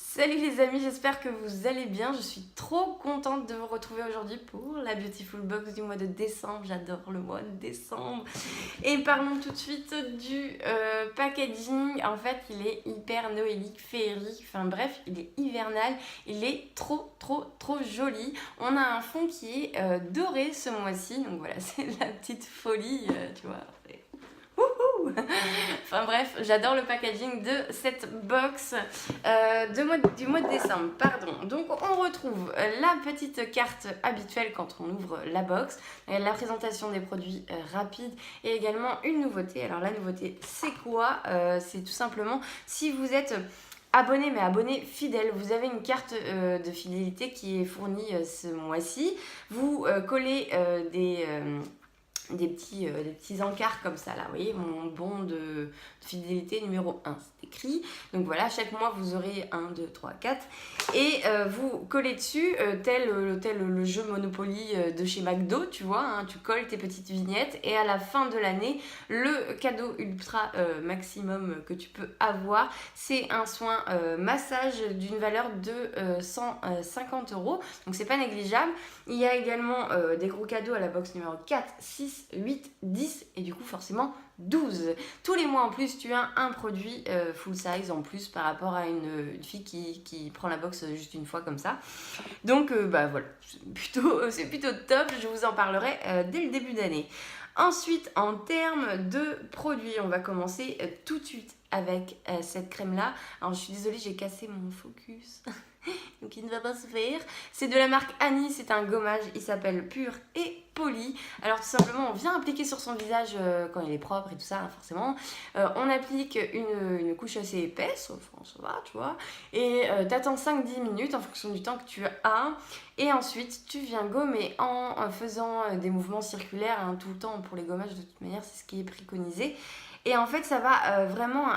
Salut les amis, j'espère que vous allez bien. Je suis trop contente de vous retrouver aujourd'hui pour la Beautiful Box du mois de décembre. J'adore le mois de décembre. Et parlons tout de suite du packaging. En fait, il est hyper noélique, féerique. Enfin bref, il est hivernal. Il est trop joli. On a un fond qui est doré ce mois-ci. Donc voilà, c'est la petite folie, tu vois. Enfin bref, j'adore le packaging de cette box du mois de décembre. Pardon. Donc on retrouve la petite carte habituelle quand on ouvre la box, la présentation des produits rapide et également une nouveauté. Alors la nouveauté, c'est quoi? C'est tout simplement si vous êtes abonné, mais abonné fidèle, vous avez une carte de fidélité qui est fournie ce mois-ci. Vous collez des petits encarts comme ça là, vous voyez, mon bon de fidélité numéro 1, c'est écrit. Donc voilà, chaque mois vous aurez 1, 2, 3, 4 et vous collez dessus tel le jeu Monopoly de chez McDo, tu vois, hein, tu colles tes petites vignettes et à la fin de l'année, le cadeau ultra maximum que tu peux avoir, c'est un soin massage d'une valeur de 150 €, donc c'est pas négligeable. Il y a également des gros cadeaux à la box numéro 4, 6, 8, 10 et du coup forcément 12. Tous les mois en plus tu as un produit full size en plus par rapport à une fille qui prend la box juste une fois comme ça. Donc bah voilà, c'est plutôt top, je vous en parlerai dès le début d'année. Ensuite, en termes de produits, on va commencer tout de suite avec cette crème là. Alors je suis désolée, j'ai cassé mon focus. Donc il ne va pas se faire. C'est de la marque Annie, c'est un gommage, il s'appelle Pur et Poli. Alors tout simplement on vient appliquer sur son visage quand il est propre et tout ça, hein, forcément. On applique une couche assez épaisse, enfin ça va, tu vois. Et t'attends 5-10 minutes en fonction du temps que tu as. Et ensuite tu viens gommer en faisant des mouvements circulaires, hein, tout le temps pour les gommages de toute manière, c'est ce qui est préconisé. Et en fait, ça va vraiment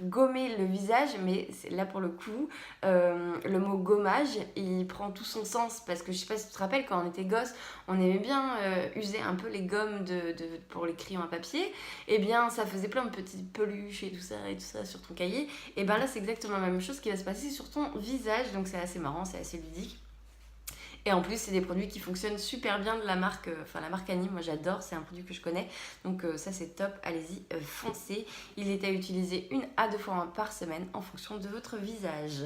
gommer le visage, mais là pour le coup, le mot gommage, il prend tout son sens parce que je sais pas si tu te rappelles, quand on était gosse, on aimait bien user un peu les gommes pour les crayons à papier. Et bien, ça faisait plein de petites peluches et tout ça sur ton cahier. Et bien là, c'est exactement la même chose qui va se passer sur ton visage, donc c'est assez marrant, c'est assez ludique. Et en plus, c'est des produits qui fonctionnent super bien de la marque Annie. Moi, j'adore, c'est un produit que je connais. Donc ça, c'est top. Allez-y, foncez. Il est à utiliser 1 à 2 fois par semaine en fonction de votre visage.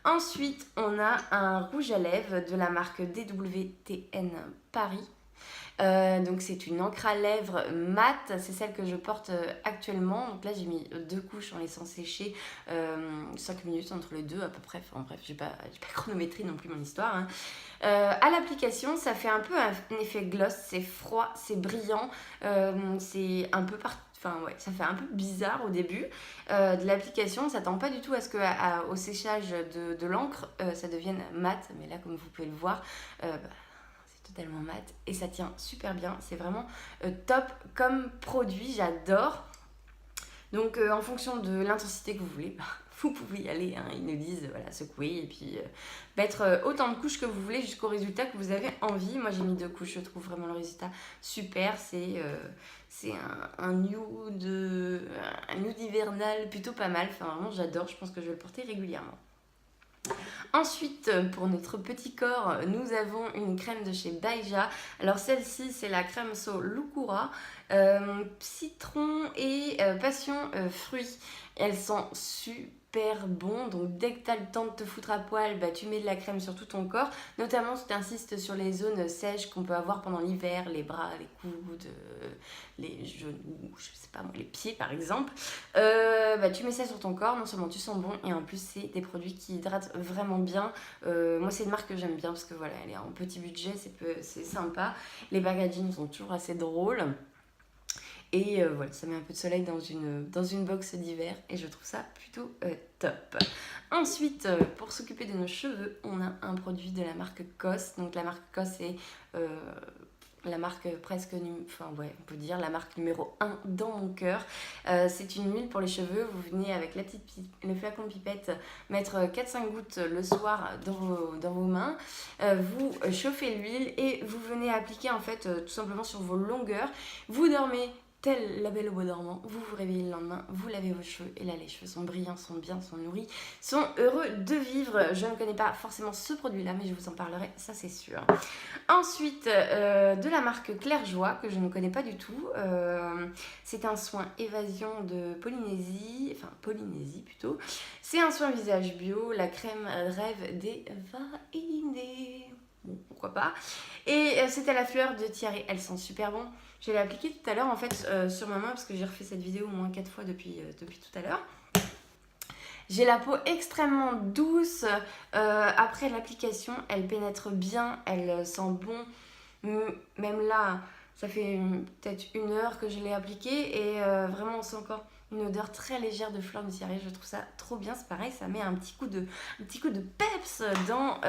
Ensuite, on a un rouge à lèvres de la marque DWTN Paris. Donc c'est une encre à lèvres mat, c'est celle que je porte actuellement. Donc là j'ai mis 2 couches en laissant sécher 5 minutes entre les deux à peu près. Enfin bref, j'ai pas chronométré non plus mon histoire, hein. À l'application, ça fait un peu un effet gloss, c'est froid, c'est brillant, c'est un peu Enfin ouais, ça fait un peu bizarre au début de l'application. On s'attend pas du tout à ce qu'au séchage de l'encre, ça devienne mat. Mais là, comme vous pouvez le voir, c'est totalement mat et ça tient super bien. C'est vraiment top comme produit, j'adore. Donc en fonction de l'intensité que vous voulez, vous pouvez y aller, hein. Ils nous disent voilà, secouer et puis mettre autant de couches que vous voulez jusqu'au résultat que vous avez envie. Moi j'ai mis 2 couches, je trouve vraiment le résultat super. C'est un nude hivernal plutôt pas mal. Enfin vraiment j'adore, je pense que je vais le porter régulièrement. Ensuite, pour notre petit corps, nous avons une crème de chez Baija. Alors celle-ci, c'est la crème So Lucura, citron et passion fruits. Elles sont super bonnes, donc dès que tu as le temps de te foutre à poil, bah, tu mets de la crème sur tout ton corps. Notamment, tu insistes sur les zones sèches qu'on peut avoir pendant l'hiver, les bras, les coudes, les genoux, je sais pas moi, les pieds par exemple. Bah, tu mets ça sur ton corps, non seulement tu sens bon et en plus c'est des produits qui hydratent vraiment bien. Moi c'est une marque que j'aime bien parce que voilà, elle est en petit budget, c'est sympa. Les packaging sont toujours assez drôles. Et voilà, ça met un peu de soleil dans une box d'hiver et je trouve ça plutôt top. Ensuite, pour s'occuper de nos cheveux, on a un produit de la marque COS. Donc la marque COS c'est la marque on peut dire la marque numéro 1 dans mon cœur. C'est une huile pour les cheveux. Vous venez avec le flacon pipette mettre 4-5 gouttes le soir dans vos mains. Vous chauffez l'huile et vous venez appliquer en fait tout simplement sur vos longueurs. Vous dormez tel la belle au bois dormant, vous vous réveillez le lendemain, vous lavez vos cheveux et là les cheveux sont brillants, sont bien, sont nourris, sont heureux de vivre. Je ne connais pas forcément ce produit là mais je vous en parlerai, ça c'est sûr. Ensuite de la marque Claire Joie que je ne connais pas du tout, c'est un soin évasion de Polynésie, enfin Polynésie plutôt. C'est un soin visage bio, la crème rêve des vainés. Bon, pourquoi pas. Et c'est à la fleur de Thierry, elles sont super bon. Je l'ai appliqué tout à l'heure en fait sur ma main parce que j'ai refait cette vidéo au moins 4 fois depuis tout à l'heure. J'ai la peau extrêmement douce, après l'application elle pénètre bien, elle sent bon, même là ça fait peut-être 1 heure que je l'ai appliquée et vraiment on sent encore une odeur très légère de fleur de Thierry, je trouve ça trop bien, c'est pareil, ça met un petit coup de peps dans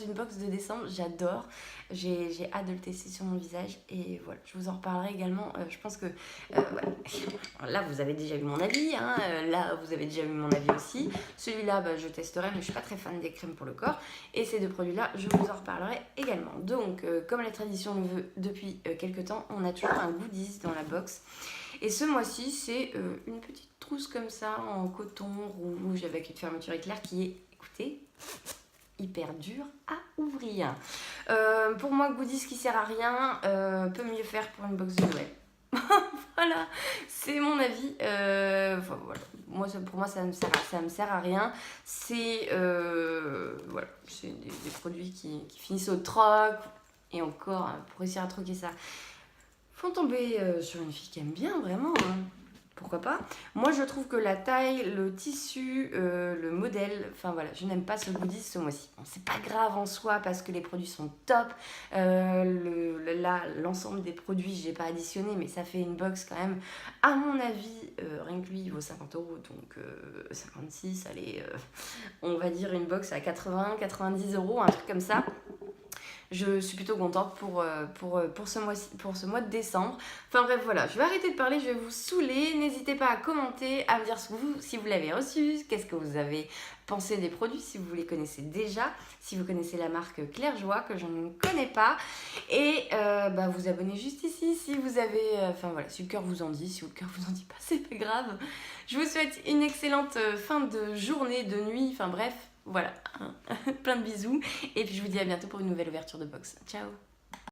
une box de décembre, j'adore, j'ai hâte de le tester sur mon visage et voilà, je vous en reparlerai également, je pense que voilà. Là vous avez déjà vu mon avis, hein, là vous avez déjà vu mon avis aussi, celui-là bah, je testerai mais je suis pas très fan des crèmes pour le corps et ces 2 produits-là je vous en reparlerai également. Donc comme la tradition le veut depuis quelques temps, on a toujours un goodies dans la box. Et ce mois-ci, c'est une petite trousse comme ça, en coton rouge avec une fermeture éclair qui est, écoutez, hyper dure à ouvrir. Pour moi, goodies qui sert à rien, peut mieux faire pour une box de Noël. Voilà, c'est mon avis. Enfin, voilà. Pour moi, ça me sert à rien. C'est voilà, c'est des produits qui finissent au troc. Et encore, pour réussir à troquer ça, faut tomber sur une fille qui aime bien, vraiment. Hein. Pourquoi pas. Moi, je trouve que la taille, le tissu, le modèle, enfin voilà, je n'aime pas ce goodies ce mois-ci. Bon, c'est pas grave en soi parce que les produits sont top. Là, l'ensemble des produits, j'ai pas additionné, mais ça fait une box quand même. À mon avis, rien que lui, il vaut 50 €, donc 56, allez, on va dire une box à 80, 90 €, un truc comme ça. Je suis plutôt contente pour ce mois de décembre. Enfin bref, voilà, je vais arrêter de parler, je vais vous saouler. N'hésitez pas à commenter, à me dire si vous l'avez reçu, qu'est-ce que vous avez pensé des produits, si vous les connaissez déjà, si vous connaissez la marque Claire Joie, que je ne connais pas. Et bah, vous abonnez juste ici si vous avez... Enfin voilà, si le cœur vous en dit, si le cœur vous en dit pas, c'est pas grave. Je vous souhaite une excellente fin de journée, de nuit, enfin bref. Voilà, plein de bisous et puis je vous dis à bientôt pour une nouvelle ouverture de box. Ciao!